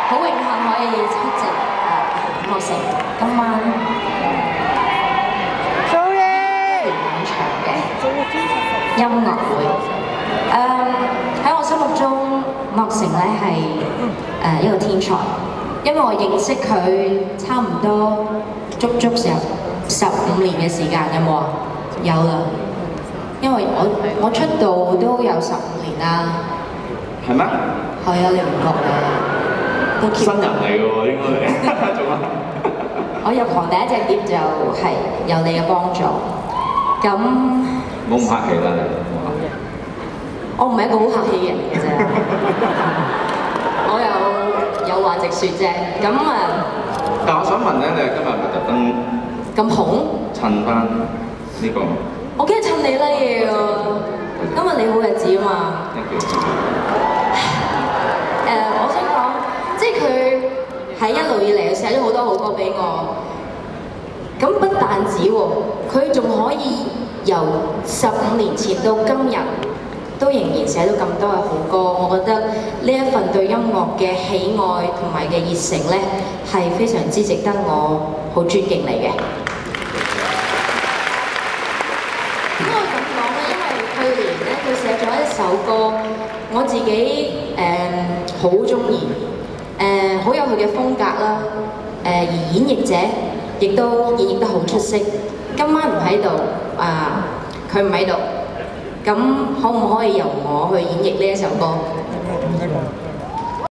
好榮幸可以出席樂城今晚兩場嘅音樂會。喺我心目中，樂城咧係一個天才，因為我認識佢差唔多足15年嘅時間，有冇啊？有啦，因為我出道都有15年啦。係咩？係啊，你唔覺咩？都 keep 新人嚟嘅喎，應該係。做乜？我入行第一隻碟就係有你嘅幫助。咁冇咁客氣啦，我唔係一個好客氣嘅人嚟嘅啫。我有話直説啫。咁但我想問咧，你今日係咪特登咁紅？襯翻呢個？我梗係襯你啦要。今日你好日子啊嘛。我想講，即係佢喺一路以嚟寫咗好多好歌俾我。咁不但止喎，佢仲可以由15年前到今日，都仍然寫到咁多嘅好歌。我覺得呢一份對音樂嘅喜愛同埋嘅熱誠咧，係非常之值得我好尊敬你嘅。點解我咁講咧？因為去年咧，佢寫咗一首歌，我自己好中意，好有佢嘅風格啦，而演繹者亦都演繹得好出色。今晚唔喺度，佢唔喺度，咁可唔可以由我去演繹呢一首歌？